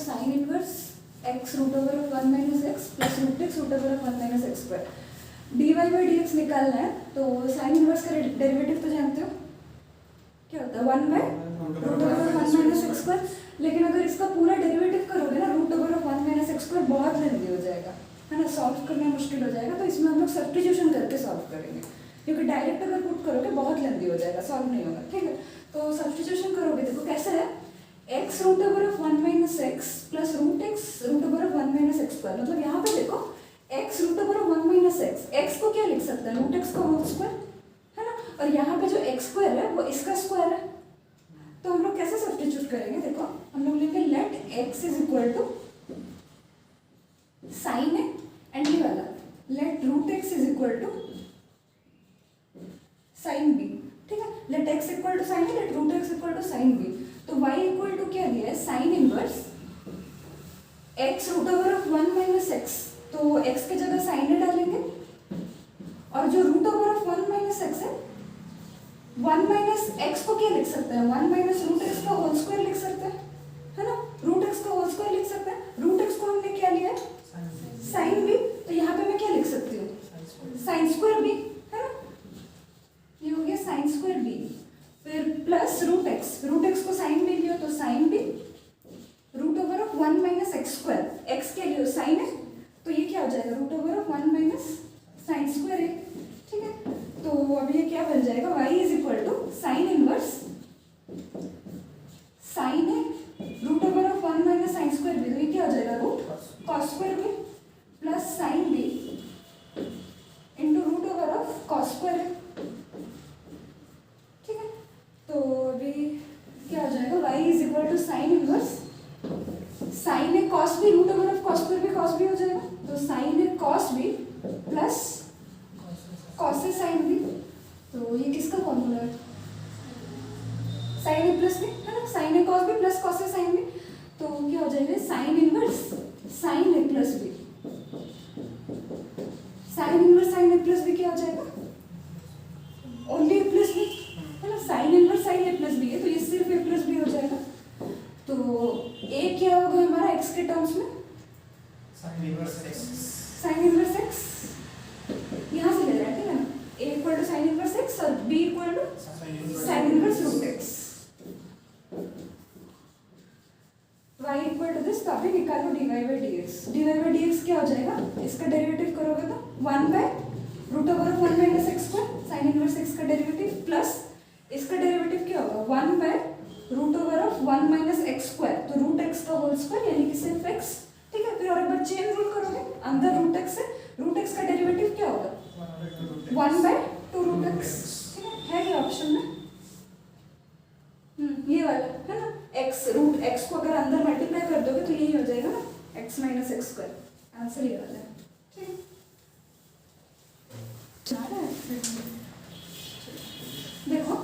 Sign inverse x root over of 1 minus x plus root x root over of 1 minus x square. D y by d x निकालना है तो sine inverse का derivative तो जानते हो क्या होता है 1 by root over of 1 minus x square. लेकिन अगर इसका पूरा डेरिवेटिव करोगे ना root over of 1 minus x square बहुत लेंदी हो जाएगा, है ना, सॉल्व करना मुश्किल हो जाएगा। तो इसमें हम लोग सब्स्टिट्यूशन करके सॉल्व करेंगे, क्योंकि डायरेक्ट अगर पुट करोगे बहुत लेंदी हो जाएगा, सॉल्व नहीं होगा। ठीक है, तो सब्स्टिट्यूशन करोगे, देखो कैसे है, x root over of 1 minus x plus root x root over of 1 minus x square. मतलब यहाँ पे देखो x root over of 1 minus x, x को क्या लिख सकते हैं, रूट एक्स का होल स्क्वायर, है ना, और यहाँ पे जो एक्स स्क्वायर है वो इसका स्क्वायर है। तो हम लोग कैसे सब्स्टिट्यूट करेंगे, देखो हम लोग लेंगे let x is equal to sine A and ये वाला let root x is equal to sine B. ठीक है, let x equal to sine A, let root x equal to sine B. तो y इक्वल टू क्या दिया है, sine inverse x root over of 1 minus x, तो x की जगह sine A डालेंगे, और जो root over of 1 minus x है 1 माइनस एक्स को क्या लिख सकते हैं, 1 माइनस रूट एक्स का होल स्क्वायर लिख सकते हैं, है ना, रूट एक्स का होल स्क्वायर लिख सकते हैं। रूट एक्स को हमने क्या लिया है, साइन बी, तो यहाँ पे मैं क्या लिख सकती हूँ, साइन स्क्वायर बी, है ना, ये हो गया साइन स्क्वायर बी। फिर प्लस रूट एक्स को साइन बी लियो तो sine b root over of 1 minus x square, x के लिए साइन है तो ये क्या हो जाएगा, root over of 1 minus sine square है। ठीक है, तो अब ये क्या बन जाएगा, y is equal to sine inverse sine A root over of 1 minus sine square B, तो ये क्या हो जाएगा, root cos square B plus sine B into root over of cos square है। ठीक है, तो अभी क्या हो जाएगा, y is equal to sine inverse sine A cos B root over of cos square B cos B हो जाएगा, तो sine A cos B plus cos है साइन बी। तो ये किसका फॉर्मूला है, साइन ए प्लस बी, है ना, sine A cos B plus cos A sine B. तो क्या हो जाएगा, sine inverse sine A plus B, sine inverse sine A plus B क्या हो जाएगा, ओनली ए प्लस बी, है ना, sine inverse sine A plus B है तो ये सिर्फ ए प्लस बी हो जाएगा। तो ए क्या होगा हमारा एक्स के टर्म्स में, साइन इनवर्स एक्स यहाँ से ले रहा है, ठीक है ना, A equal to sine inverse x और B equal to sine inverse root x, y equal to this. तो अभी निकालो dy बाई dx क्या हो जाएगा, इसका डेरिवेटिव करोगे तो 1 by root over of 1 minus x square sine inverse x का डेरिवेटिव प्लस इसका डेरिवेटिव क्या होगा, 1 by root over of 1 minus x square, तो रूट एक्स का होल स्क्वायर यानी कि सिर्फ x। ठीक है, फिर और एक बार चेन रूल करोगे, अंदर रूट एक्स है, रूट एक्स का डेरिवेटिव क्या होगा, 1 बाय 2 रूट एक्स। ठीक है ये ऑप्शन में ये वाला है ना, x रूट x को अगर अंदर मल्टीप्लाई कर दोगे तो यही हो जाएगा ना, x minus x square, answer ये वाला है। ठीक देखो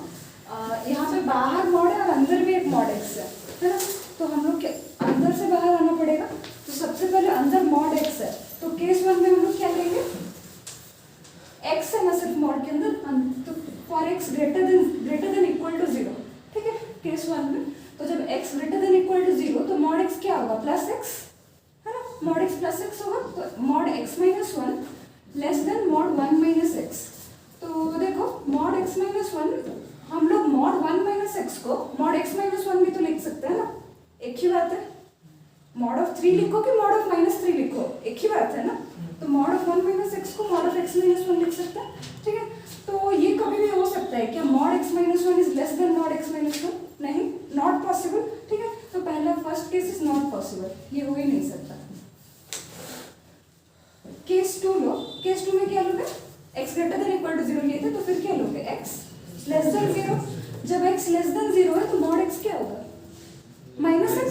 यहाँ पे बाहर मॉड है और अंदर भी एक मॉड x है ना, तो हम लोग अंदर से बाहर आना पड़ेगा। तो सबसे पहले अंदर मॉड x है, तो केस 1 में हम लोग क्या लेंगे, x है ना सिर्फ मॉड के अंदर, तो for x greater than equal to 0। ठीक है, केस 1 में तो जब x greater than equal to 0 तो मॉड x क्या होगा, प्लस x, है ना, मॉड x प्लस x होगा, तो mod x minus 1 less than mod 1 minus x। तो देखो मॉड x माइनस 1 हम लोग मॉड 1 माइनस एक्स को मॉड x माइनस 1 भी तो लिख सकते हैं ना, एक ही बात है, मॉड ऑफ 3 लिखो कि मॉड ऑफ माइनस 3 लिखो, एक ही बात है ना। तो मॉड ऑफ 1 माइनस एक्स को मॉड ऑफ x माइनस 1 लिख सकते हैं। ठीक है, तो ये कभी भी हो सकता है क्या, mod x minus 1 is less then mod x minus 1, नहीं, नॉट पॉसिबल। ठीक है, तो पहला first case is not possible, ये हो ही नहीं सकता। केस 2 लो, केस 2 में क्या लोगे, x greater than equal to 0 लिए थे, तो फिर क्या लोगे, x लेस देन 0। जब x लेस देन 0 है तो मॉड x क्या होगा, माइनस x,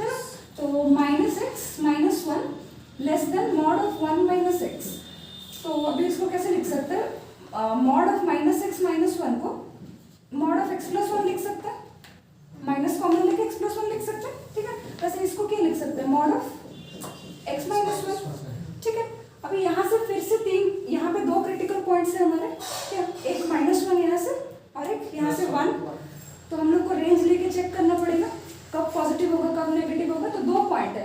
है ना, तो minus x minus 1 less than mod of 1 minus x। तो अभी इसको कैसे लिख सकते हैं, mod of minus x minus 1 को मॉड ऑफ x प्लस 1 लिख सकते हैं, माइनस कॉमन लेके x प्लस 1 लिख सकते हैं। ठीक है, वैसे इसको क्या लिख सकते हैं, मॉड ऑफ x माइनस 1। ठीक है, अभी यहाँ से फिर से यहाँ पे 2 क्रिटिकल पॉइंट्स है हमारे, क्या, एक -1 यहाँ से और एक यहाँ से 1। तो हम लोग को रेंज लेके चेक करना पड़ेगा कब पॉजिटिव होगा कब नेगेटिव होगा। तो 2 पॉइंट है,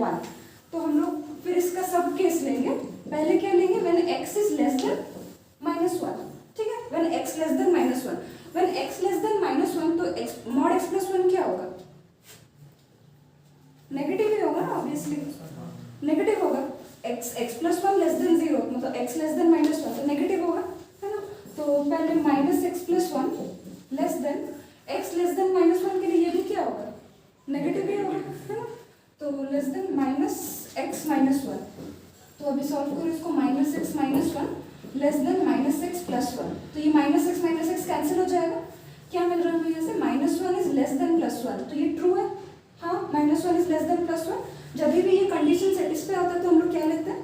1, तो हम लोग फिर इसका सब केस लेंगे। पहले क्या लेंगे, when x is less than -1, ठीक है, when x less than -1, when x less than -1 तो x मॉड x प्लस 1 क्या होगा, नेगेटिव ही होगा ना, ऑब्वियसली नेगेटिव होगा। x प्लस 1 लेस देन 0 मतलब x लेस देन -1 तो नेगेटिव होगा, है ना। तो पहले -x plus 1 less than x less than -1 के लिए ये भी क्या होगा, नेगेटिव ही होगा, है ना। तो लेस देन -x -1, तो अभी सॉल्व करो इसको, -x -1 less than -x plus 1, तो ये -x कैंसिल हो जाएगा। क्या मिल रहा है हमें यहाँ से, -1 इज लेस देन +1, तो ये ट्रू है, हाँ -1 इज लेस देन +1। जब भी ये कंडीशन सेटिस्फाई होता है तो हम लोग क्या लेते हैं,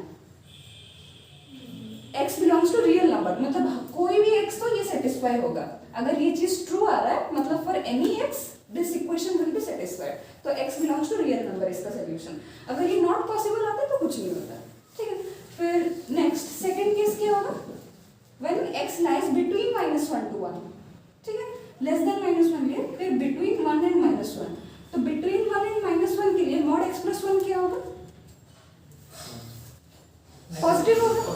x belongs to real number, मतलब कोई भी x तो ये सेटिस्फाई होगा। अगर ये चीज ट्रू आ रहा है मतलब for any x this equation will be satisfied, तो x belongs to real number इसका सोल्यूशन। अगर ये नॉट पॉसिबल आता है तो कुछ नहीं होता, ठीक है। फिर नेक्स्ट सेकंड केस क्या होगा, when x lies between -1 to 1, ठीक है, लेस देन -1 लिए, फिर बिटवीन 1 एंड -1, तो बिटवीन 1 एंड -1 के लिए मॉड x प्लस 1 क्या होगा, पॉजिटिव होगा,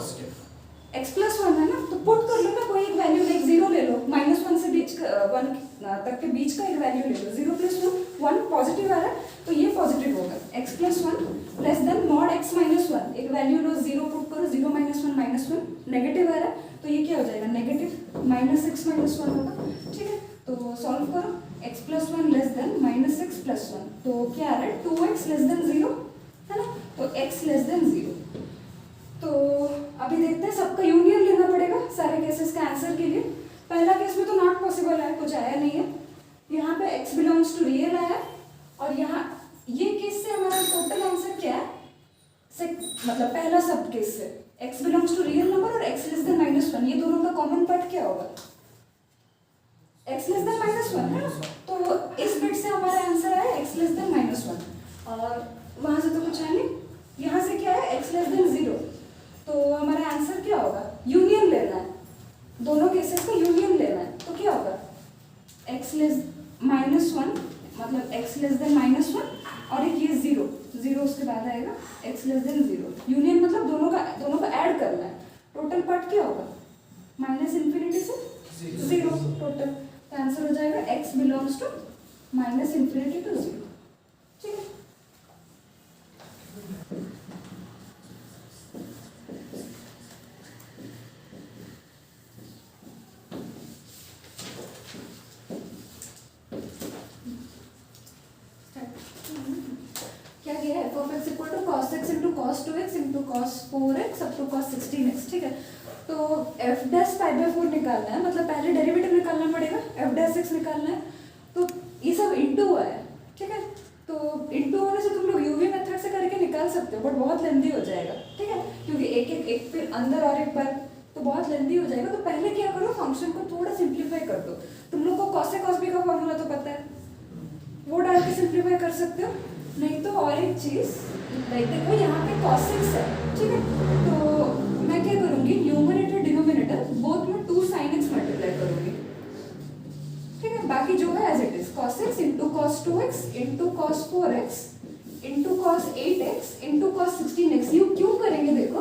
x प्लस 1 है ना, तो पुट कर लो ना कोई एक वैल्यू, लाइक 0 ले लो, -1 से बीच 1 तक के बीच का एक वैल्यू ले लो, 0 प्लस 1 पॉजिटिव आ रहा है तो ये पॉजिटिव होगा, x plus 1 less than mod x minus 1, एक वैल्यू लो, 0 पुट करो, 0 -1 नेगेटिव आ रहा है तो ये क्या हो जाएगा, नेगेटिव -x माइनस 1 होगा, ठीक है। तो सॉल्व करो, x plus 1 less than -x plus 1, तो क्या आ रहा है, 2x लेस देन 0, है ना, तो x लेस देन 0। तो अभी देखते हैं, सबका यूनियन लेना पड़ेगा सारे केसेस के आंसर के लिए। पहला केस में तो नॉट पॉसिबल है, कुछ आया नहीं है, यहाँ पे x बिलोंग्स टू रियल आया, और यहाँ ये केस से हमारा टोटल आंसर क्या है, मतलब पहला सब केस से x belongs to real number और x लेस देन -1, ये दोनों का कॉमन पार्ट क्या होगा, x लेस देन -1 है, तो इस बिट से हमारा आंसर आया x लेस देन -1, और वहाँ से तो कुछ है नहीं, यहाँ से क्या है x लेस देन 0, तो हमारा आंसर क्या होगा, यूनियन लेना है, दोनों केसेस का यूनियन लेना है, तो क्या होगा, x लेस -1 मतलब x लेस देन -1 और एक ये 0 उसके बाद आएगा x लेस देन 0, यूनियन मतलब दोनों का ऐड करना है, टोटल पार्ट क्या होगा, -∞ से 0 टोटल, तो आंसर हो जाएगा x बिलोंग्स टू -∞ to 0, ठीक है। क्या किया है, f(x) equal to cos x into cos 2x into cos 4x up to cos 16x, ठीक है। तो f डैश पाई बाय 4 निकालना है, मतलब पहले डेरिवेटिव निकालना पड़ेगा, f डैश x निकालना है, तो ये सब इंटू हुआ है, ठीक है। तो इंटू होने से तुम लोग यूवी मेथड से करके निकाल सकते हो, बट बहुत लेंदी हो जाएगा, ठीक है, क्योंकि एक फिर अंदर और एक बार तो बहुत लेंदी हो जाएगा। तो पहले क्या करो, फंक्शन को थोड़ा सिंप्लीफाई कर दो, तुम लोग को cos a cos b का फॉर्मूला तो पता है, वो डाल के सिंप्लीफाई कर सकते हो, नहीं तो और एक चीज देखो, यहाँ पे cos x है, ठीक है, तो मैं क्या करूँगी, न्यूमरेटर डिनोमिनेटर बोथ में 2 sin x मल्टीप्लाई करूँगी, ठीक है, बाकी जो है as it is, cos x into cos 2x into cos 4x into cos 8x into cos 16x, यू क्यों करेंगे, देखो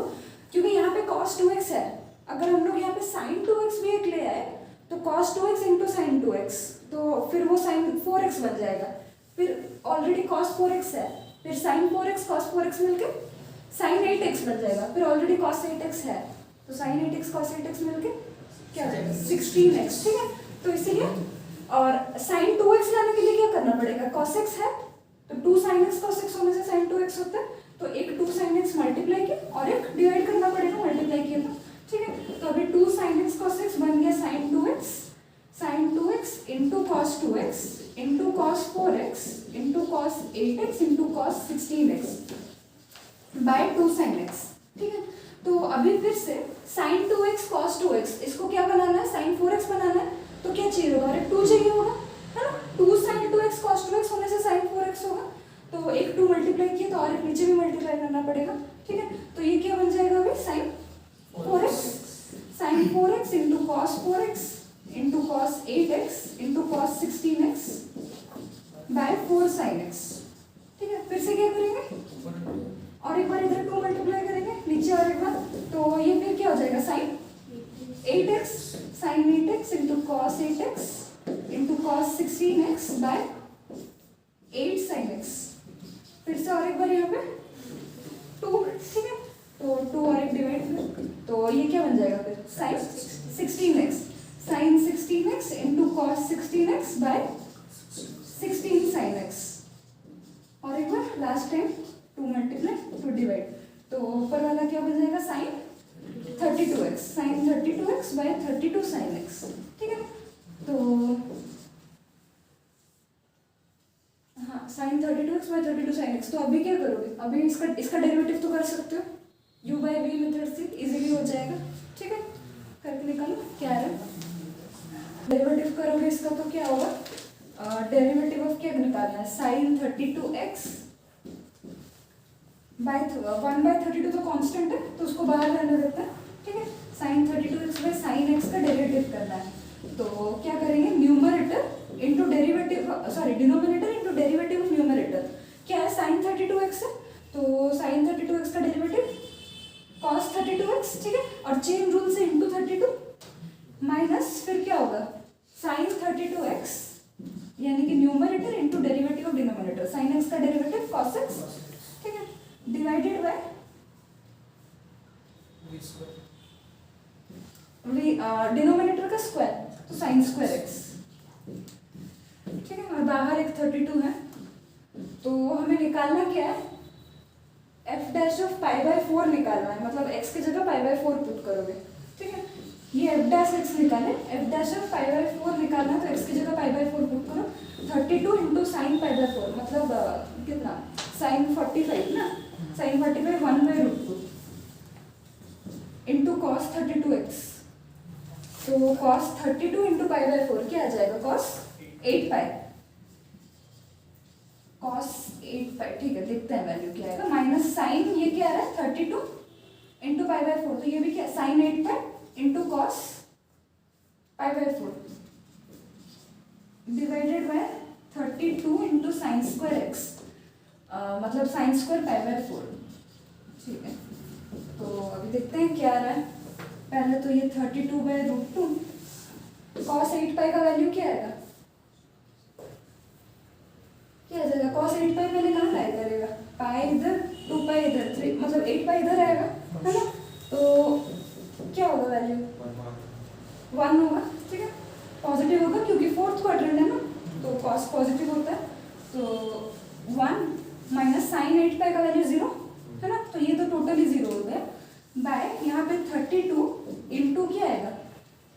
क्योंकि यहाँ पे cos 2x है, अगर हम लोग यहाँ पे sin 2x भी एक ले आए तो cos 2x into sin 2x, तो फिर वो sin 4x बन जाएगा, फिर ऑलरेडी cos 4x है, फिर sin 4x cos 4x मिलके sin 8x बन जाएगा, फिर ऑलरेडी cos 8x है, तो sin 8x cos 8x मिलके क्या हो जाएगा, 16x, ठीक है। तो इसीलिए, और sin 2x लाने के लिए क्या करना पड़ेगा, cos x है तो 2 sin x cos x होने से sin 2x होता है, तो एक 2 sin x मल्टीप्लाई किया और एक डिवाइड करना पड़ेगा, मल्टीप्लाई किया तो, ठीक है। तो अभी 2 sin x cos x बन गया sin 2x into cos 2x into cos 4x into cos 8x into cos 16x by 2 sin x, ठीक है। तो अभी फिर से sin 2x cos 2x, इसको क्या बनाना है, sin 4x बनाना है, तो क्या चाहिए होगा, और एक 2 चाहिए होगा, है ना, 2 sin 2x cos 2x होने से sin 4x होगा, तो एक 2 मल्टीप्लाई किया तो और एक नीचे भी मल्टीप्लाई करना पड़ेगा, ठीक है। तो ये क्या बन जाएगा अभी, sin 4x into cos 4x into cos 8x into cos 16x by 4 sin x, ठीक है। फिर से क्या करेंगे, cos 8x into cos 16x by 8 sin x। फिर से और एक बार यहाँ पे 2, ठीक है, तो 2 और एक डिवाइड, तो ये क्या बन जाएगा फिर sin 16x, sin 16x into cos 16x by 16 sin x। और एक बार लास्ट टाइम 2 मल्टीप्लाई 2 डिवाइड, तो ऊपर वाला क्या बन जाएगा sin 32x, sin 32x by 32 sin x, ठीक है। तो हाँ sin 32x by 32 sin x। तो अभी क्या करोगे, अभी इसका डेरिवेटिव तो कर सकते हो, u by v मेथड से इजीली हो जाएगा, ठीक है। करके निकालो क्या है, डेरिवेटिव करोगे इसका तो क्या होगा, डेरिवेटिव ऑफ क्या निकालना है, sin 32x बाय 1/32 तो कांस्टेंट है तो उसको बाहर रहने देते हैं, ठीक है। sin 32x by sin x का डेरिवेटिव करना है, तो क्या करेंगे, numerator into derivative, sorry denominator into derivative of numerator. क्या है, sin 32x है, तो sin 32x का डेरिवेटिव cos 32x, ठीक है, और चेन रूल से इनटू 32 माइनस फिर क्या होगा sin 32x, यानी कि numerator into derivative of denominator, sin x का डेरिवेटिव cos x, ठीक है, डिवाइडेड बाय डिनोमिनेटर का स्क्वायर, तो साइन स्क्वायर एक्स, ठीक है। और बाहर एक 32 है, तो हमें निकालना क्या है, f dash of pi by 4 निकालना है, मतलब x की जगह पाई बाय 4 पुट करोगे, ठीक है। ये f डैश x निकाले, f dash of pi by 4 निकालना है, तो x की जगह पाई बाय 4 पुट करो, 32 इंटू साइन पाई बाय 4 मतलब कितना, साइन 45 ना, साइन 45 1/√2 इंटू कॉस 32x, तो cos 32 इंटू पाई बाय 4 क्या आ जाएगा, cos 8 पाई, cos 8 पाई, ठीक है। देखते हैं वैल्यू क्या आएगा, माइनस साइन ये क्या आ रहा है 32 इंटू पाई बाय 4, तो ये भी क्या sine 8 pi into cos pi by 4 divided by 32 into sine square x, मतलब साइन स्क्वायर पाई बाय 4, ठीक है। तो अभी देखते हैं क्या आ रहा है, पहले तो ये 32/√2, cos 8 पाई का वैल्यू क्या आएगा, क्या आ जाएगा, cos 8 पाई पहले कहाँ लाया करेगा, पाई इधर 2 पाई इधर, 3 मतलब 8 पाई इधर आएगा, है ना, तो क्या होगा वैल्यू 1 होगा, ठीक है, पॉजिटिव होगा क्योंकि फोर्थ क्वाड्रेंट है ना, तो cos पॉजिटिव होता है, तो 1 माइनस साइन 8 पाई का वैल्यू 0 है ना, तो ये तो टोटली 0 हो गया, बाय यहाँ पे 32 इंटू क्या आएगा,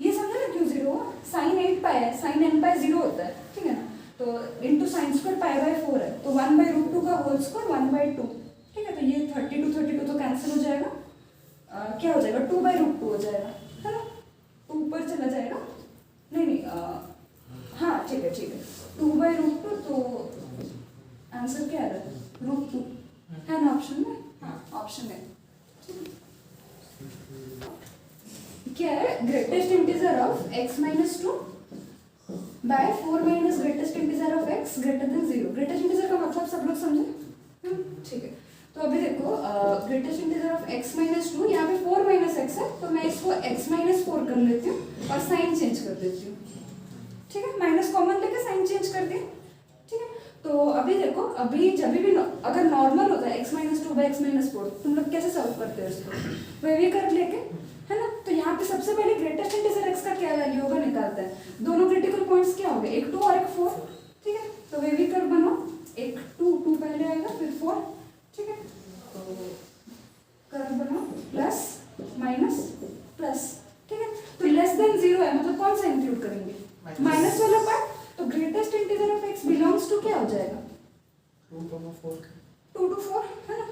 ये समझे ना क्यों 0 हुआ, साइन 8 पाई है, साइन n पाई 0 होता है, ठीक है ना, तो into sine square pi by 4 है, तो 1/√2 का होल स्क्वायर 1/2, ठीक है, तो ये 32 तो कैंसिल हो जाएगा, क्या हो जाएगा 2/√2 हो जाएगा, है ना, 2 ऊपर चला जाएगा, नहीं हाँ ठीक है 2/√2, तो आंसर क्या आ रहा है √2 है ना ऑप्शन में, हाँ ऑप्शन है, क्या है, greatest integer of x minus 2 by 4 minus greatest integer of x greater than 0। Greatest integer का मतलब सब लोग समझे, ठीक है। तो अभी देखो greatest integer of x minus 2, यहाँ पे 4 माइनस x है, तो मैं इसको x माइनस 4 कर लेती हूँ और साइन चेंज कर देती हूँ, ठीक है, माइनस कॉमन लेके साइन चेंज कर दिया, ठीक है। तो अभी देखो, अभी जब भी अगर नॉर्मल होता है x minus 2 by x minus 4, तुम लोग कैसे सॉल्व करते हो इसको, वही कर लेके, है ना, तो यहाँ पे सबसे पहले ग्रेटेस्ट इंटीजर x का क्या वैल्यू होगा निकालता है, दोनों क्रिटिकल पॉइंट्स क्या होंगे, एक 2 और एक 4, ठीक है, तो वे भी कर बनाओ, एक 2 पहले आएगा फिर 4, ठीक है, तो कर बनाओ प्लस माइनस प्लस, ठीक है, तो लेस देन 0 है, मतलब कौन सा इंक्लूड करेंगे, माइनस वाला पार्ट, तो greatest integer of x belongs to क्या हो जाएगा 2 to 4, है ना,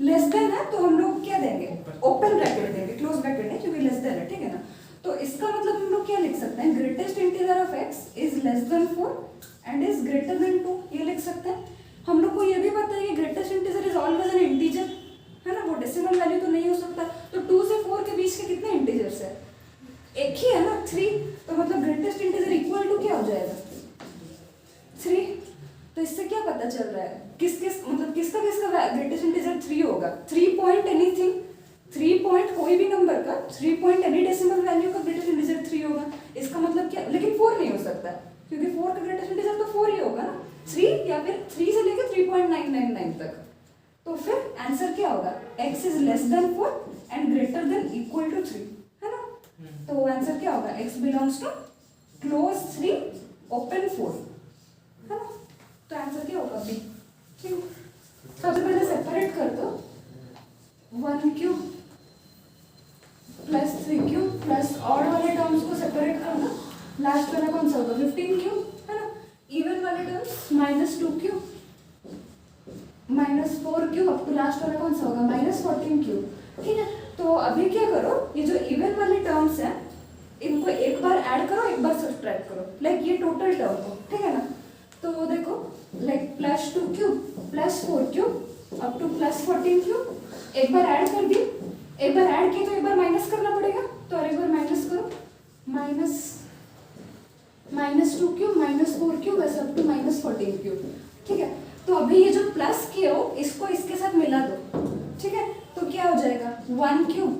लेस देन है तो हम लोग क्या देंगे, ओपन ब्रैकेट देंगे, क्लोज ब्रैकेट नहीं क्योंकि लेस देन है, ठीक है ना, तो इसका मतलब हम लोग क्या लिख सकते हैं, greatest integer of x is less than 4 and is greater than 2, ये लिख सकते हैं। हम लोग को ये भी पता है कि greatest integer is always an integer, है ना, वो डेसिमल वैल्यू तो नहीं हो सकता, तो 2 से 4 के बीच के कितने इंटीजर्स है, एक ही है ना 3, तो मतलब ग्रेटेस्ट इंटीजर इक्वल टू क्या हो जाएगा 3, तो इससे क्या पता चल रहा है, किसका ग्रेटेस्ट इंटीजर 3 होगा, 3 पॉइंट एनीथिंग, 3 पॉइंट कोई भी नंबर का 3 पॉइंट एनी डेसिमल वैल्यू का ग्रेटेस्ट इंटीजर 3 होगा। इसका मतलब क्या, लेकिन 4 नहीं हो सकता क्योंकि 4 का ग्रेटेस्ट इंटीजर तो 4 ही होगा ना, 3 या फिर 3 से लेकर 3.999 तक। तो फिर आंसर क्या होगा, x is less than 4 and greater than equal to 3, है ना। तो आंसर क्या होगा, x belongs to close 3 open 4, है ना। तो आंसर क्या होगा बी। ठीक है, सबसे पहले सेपरेट कर दो, 1 cube plus 3 cube plus odd वाले टर्म्स को सेपरेट कर दो, लास्ट वाला कौन सा होगा 15 क्यूब, है ना। इवन वाले terms -2 cube -4 cube up to last वाला कौन सा होगा -14 क्यूब। ठीक है, तो अभी क्या करो, ये जो इवन वाले टर्म्स हैं इनको एक बार ऐड करो, एक बार सब्ट्रैक्ट करो, लाइक ये टोटल टर्म को, ठीक है ना। तो देखो like +2 cube +4 cube up to +14 cube, एक बार ऐड कर दी, एक बार ऐड किया तो एक बार माइनस करना पड़ेगा, तो और एक बार माइनस करो, -2 क्यूब -4 क्यूब ऐसे अप टू -14 क्यूब। ठीक है, तो अभी ये जो प्लस किए हो इसको इसके साथ मिला दो, ठीक है। तो क्या हो जाएगा 1 क्यूब,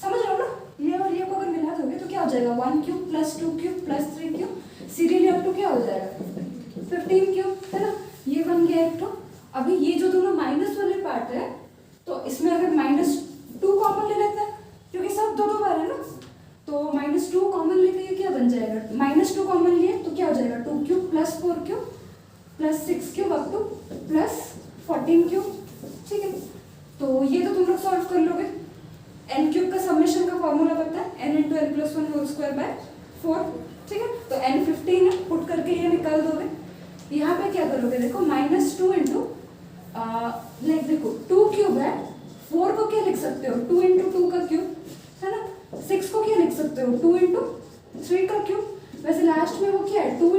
समझ रहे हो ना, ये और ये को अगर मिला दोगे तो क्या हो जाएगा 1 cube +2 cube +3 cube serially up to क्या हो जाएगा 15 क्यूब, है ना। ये बन गया एक तो। अभी ये जो दोनों माइनस वाले पार्ट है तो इसमें अगर -2 कॉमन ले लेते हैं क्योंकि सब दो बार है ना, तो -2 कॉमन लेके ये क्या बन जाएगा, -2 कॉमन लिए तो क्या हो जाएगा 2 cube +4 cube +6 cube up to +14 cube. ठीक है, तो ये तो तुम लोग सॉल्व कर लोगे। n क्यूब का समेशन का फॉर्मूला पता है, n × n + 1 whole square by 4। ठीक है, तो n 15 है, पुट करके ये निकाल दोगे। यहाँ पे क्या करोगे, देखो -2 इंटू लाइक देखो 2 क्यूब है, 4 को क्या लिख सकते हो 2 × 2 का क्यूब, है ना। 6 को क्या लिख सकते हो 2 × 3 का क्यूब, वैसे लास्ट में वो क्या है 2 ×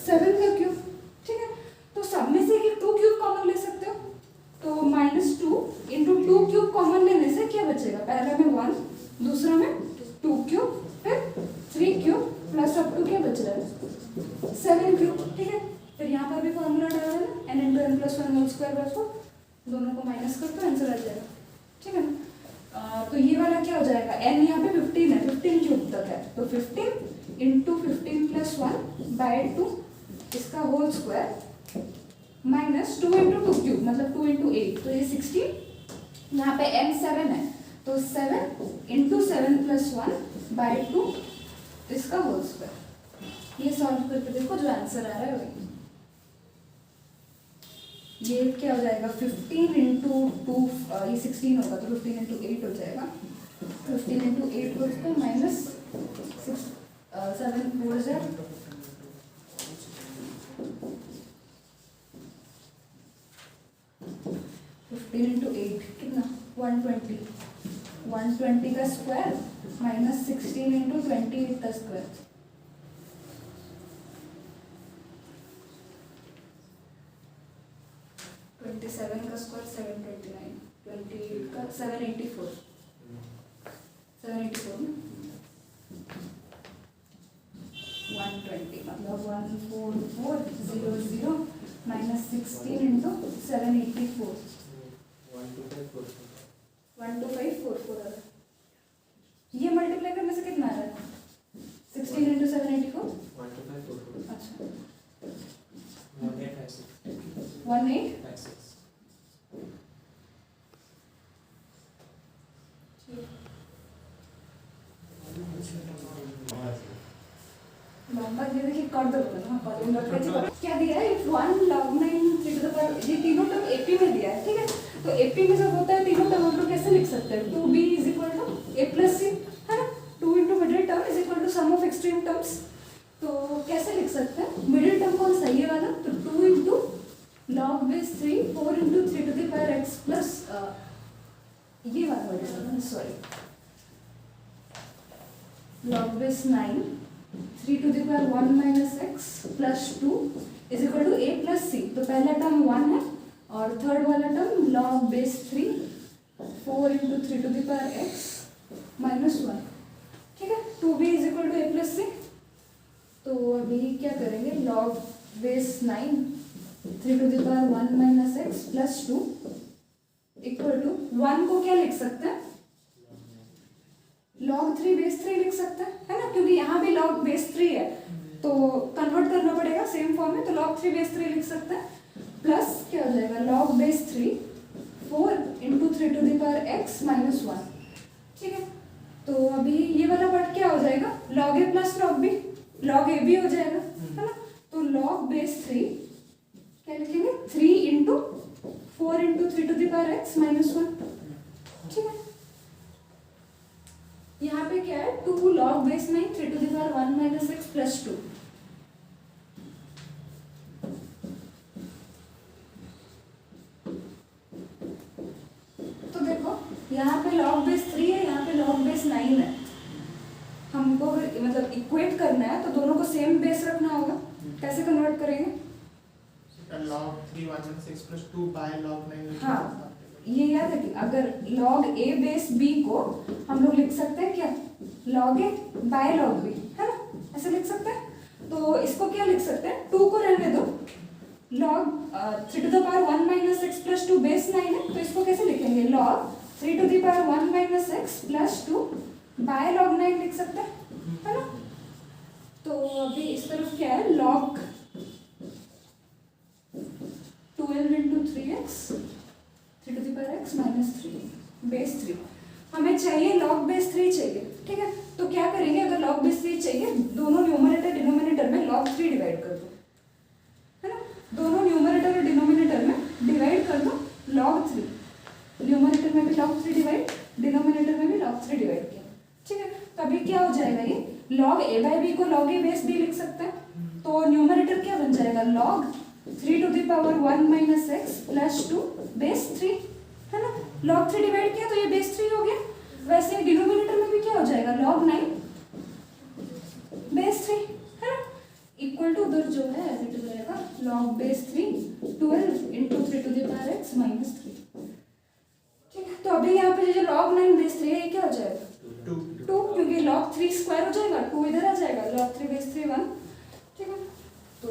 7 का क्यूब। ठीक है, तो सब में से एक 2 क्यूब कॉमन ले सकते हो, तो -2 × 2 क्यूब कॉमन लेने से क्या बचेगा, पहला में 1, दूसरा में 2 क्यूब, फिर 3 क्यूब प्लस अप टू क्या बच रहा है 7 क्यूब। ठीक है, फिर यहाँ पर भी फॉर्मूला डाला है ना, n × n + 1 whole square by 4, दोनों को माइनस कर तो आंसर आ जाएगा। ठीक है ना, तो ये वाला क्या हो जाएगा, n यहाँ पे 15 है, 15 क्यूब तक है, तो 15 × 15 + 1 बाय 2 इसका होल स्क्वायर -2 × 2 क्यूब मतलब 2 × 8, तो ये 16, यहाँ पे n 7 है तो 7 × 7 + 1 बाय 2 इसका होल स्क्वायर। ये सॉल्व करके देखो जो आंसर आ रहा है वही, ये क्या हो जाएगा 15 × 2, ये 16 होगा तो 15 × 8 हो जाएगा, 15 × 8 होल स्क्वायर -6 7 4 0 15 × 8 कितना 120, 120 का स्क्वायर -16 × 28 का स्क्वायर, 27 का स्क्वायर 729, 28 का 784 ना 120 मतलब 14400 -16 × 784 12544 ये मल्टीप्लाई करने से कितना आ रहा है 16 × 784 अच्छा 1856 लंबा ये देखिए कर दो ना क्या दिया है 1 log 9 3 to the power, ये तीनों टर्म एपी में दिया है। ठीक है, तो एपी में जब होता है तीनों टर्म हम लोग कैसे लिख सकते हैं 2b = a + c, है ना। 2 × middle term = sum of extreme terms, तो कैसे लिख सकते हैं मिडिल टर्म कौन सा ये वाला, तो 2 × log base 3 4 × 3 to the power x plus ये वाला sorry log base 9 3 to the power 1 minus x plus 2 is equal to a plus c, तो पहला टर्म 1 है और थर्ड वाला term log base 3 4 × 3 to the power x minus 1। ठीक है, 2b is equal to a plus c, तो अभी क्या करेंगे log base 9 3 to the power 1 minus x plus 2 equal to 1 को क्या लिख सकते हैं, log 3 बेस 3 लिख सकते हैं, है ना, क्योंकि यहाँ भी log बेस 3 है तो कन्वर्ट करना पड़ेगा सेम फॉर्म में, तो log 3 बेस 3 लिख सकते हैं, प्लस क्या हो जाएगा log base 3 4 into 3 to the power x minus 1। ठीक है, तो अभी ये वाला पार्ट क्या हो जाएगा, log a plus log b, log a भी हो जाएगा, है ना, तो log बेस 3 क्या लिखेंगे 3 into 4 into 3 to the power x minus 1। ठीक है, यहाँ पे क्या है 2 log base 9 3 to the power 1 minus x plus 2। तो देखो यहाँ पे log बेस 3 है, यहाँ पे log बेस 9 है, हमको अगर मतलब इक्वेट करना है तो दोनों को सेम बेस रखना होगा, कैसे कन्वर्ट करेंगे, log 3 1 minus x plus 2 by log 9। हाँ ये याद है कि अगर log a बेस b को हम लोग लिख सकते हैं क्या log a by log b, है ना, ऐसे लिख सकते हैं, तो इसको क्या लिख सकते हैं 2 को रहने दो, log 3 to the power 1 minus x plus 2 base 9 है, तो इसको कैसे लिखेंगे log 3 to the power 1 minus x plus 2 by log 9 लिख सकते हैं, है ना। तो अभी इस तरफ क्या है log 12 into 3x 3 to the power x minus 3 base 3, हमें चाहिए log बेस 3 चाहिए। ठीक है, तो क्या करेंगे, अगर log बेस 3 चाहिए दोनों न्यूमरेटर डिनोमिनेटर में log 3 डिवाइड कर दो, है ना, दोनों न्यूमरेटर और डिनोमिनेटर में डिवाइड कर दो log 3, न्यूमरेटर में भी log 3 डिवाइड, डिनोमिनेटर में भी log 3 डिवाइड किया। ठीक है, तभी क्या हो जाएगा ये log a बाई b को log a बेस b लिख सकते हैं, तो न्यूमरेटर क्या बन जाएगा log 3 to the power 1 minus x plus 2 base 3, है ना, log 3 डिवाइड किया तो ये बेस 3 हो गया। वैसे डिनोमिनेटर में भी क्या हो जाएगा log 9 बेस 3, है ना, इक्वल टू उधर जो है एज इट इज रहेगा log base 3 12 into 3 to the power x minus 3। ठीक है, तो अभी यहाँ पे जो log 9 बेस 3 है ये क्या हो जाएगा 2, क्योंकि log 3 स्क्वायर हो जाएगा, 2 इधर आ जाएगा, log 3 बेस 3 1। ठीक है, तो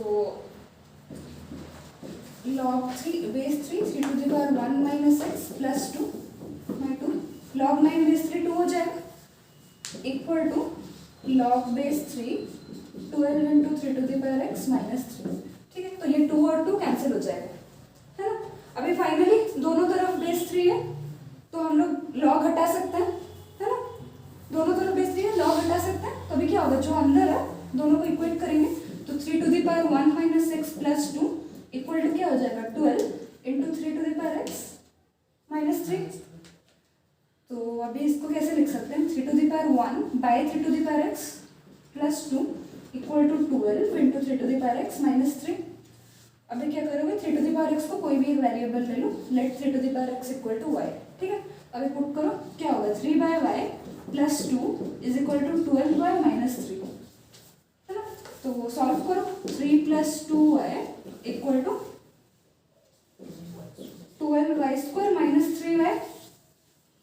log 3 base 3 3 to the power 1 minus x plus 2 by 2, log 9 base 3 2 हो जाएगा, equal to log base 3 12 into 3 to the power x minus 3। ठीक है, तो ये 2 और 2 कैंसिल हो जाएगा, है ना। अभी फाइनली दोनों तरफ बेस 3 है तो हम लोग log हटा सकते हैं, है ना, दोनों तरफ बेस 3 है log हटा सकते हैं, तो अभी क्या होगा जो अंदर है दोनों को इक्वेट करेंगे तो 3 to the power 1 minus x plus 2 equal to क्या हो जाएगा 12 into 3 to the power x minus 3। तो अभी इसको कैसे लिख सकते हैं 3 to the power 1 by 3 to the power x plus 2 equal to 12 into 3 to the power x minus 3। अभी क्या करोगे 3 टू द पावर x को कोई भी एक वेरिएबल ले लो, let 3 to the power x equal to y। ठीक है, अभी पुट करो क्या होगा 3 by y plus 2 is equal to 12 by minus 3, है ना। तो सॉल्व करो 3 plus 2y equal to 12y square minus 3y,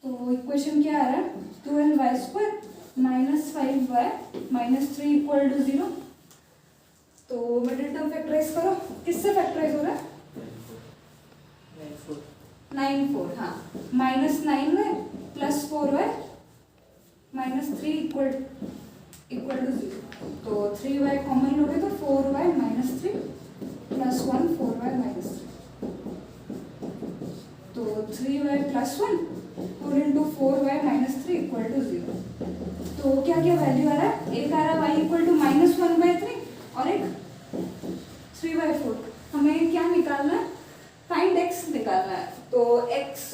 तो इक्वेशन क्या आ रहा है 12y square minus 5y minus 3 equal to 0। तो मिडिल टर्म फैक्टराइज करो, किससे फैक्टराइज हो रहा है 9 4, हाँ, minus 9y plus 4y minus 3 equal to 0, तो 3y कॉमन लोगे तो 4y minus 3 plus 1 4y minus 3, तो 3y plus 1 4 into 4y minus 3 equal to 0। तो क्या क्या वैल्यू आ रहा है, एक आ रहा है y इक्वल टू माइनस 1/3 और एक 3/4। हमें क्या निकालना है फाइंड x निकालना है, तो x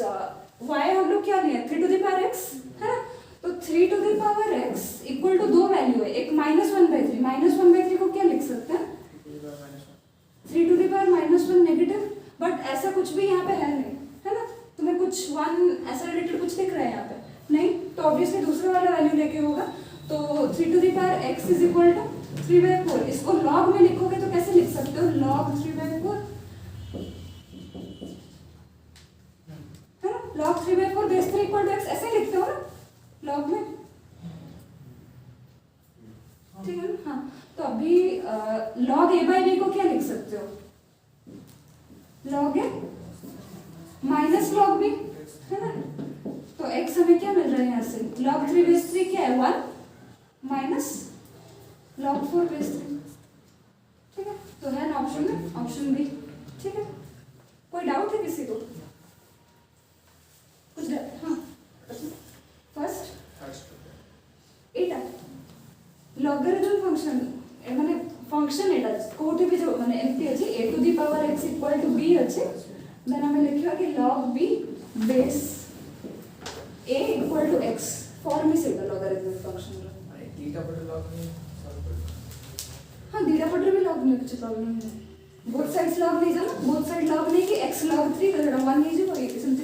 y हम लोग क्या लिए 3 टू द पावर x, है ना, तो 3 to the power x equal to दो वैल्यू है, एक -1/3, -1/3 को क्या लिख सकते हैं 3 to the power -1 negative, but ऐसा कुछ भी यहाँ पे है नहीं, है ना, तुम्हें कुछ 1 ऐसा रिलेटेड कुछ दिख रहा है यहाँ पे नहीं, तो ऑब्वियसली दूसरा वाला वैल्यू लेके होगा, तो 3 to the power x is equal to 3/4। इसको log में लिखोगे तो कैसे लिख सकते हो log 3/4, है ना, log 3/4 base 3 equal to x ऐसे ही लिखते हो ना log में, ठीक है ना। हाँ, तो अभी log a बाई b को क्या लिख सकते हो log a minus log b, है ना? तो x हमें क्या मिल रहा है यहाँ से? log 3 बेस 3 क्या है? 1 माइनस log 4 बेस 3। ठीक है, तो है ना ऑप्शन में, ऑप्शन बी। ठीक है, कोई डाउट है किसी को? कुछ हाँ, फर्स्ट এটা লগারিদম ফাংশন মানে ফাংশন এটা কোটি भी जो মানে एमपी আছে a to the power x equal to b আছে, देन हमें लिखियो कि log b base a equal to x form में से लॉगरिदमिक फंक्शन रो थीटा बटे log में सॉल्व कर। हां दीडा पटर में log नहीं कुछ प्रॉब्लम नहीं, बोथ साइड्स log नहीं जाना, बोथ साइड log नहीं कि x log 3 करेगा 1 नहीं जो इसमें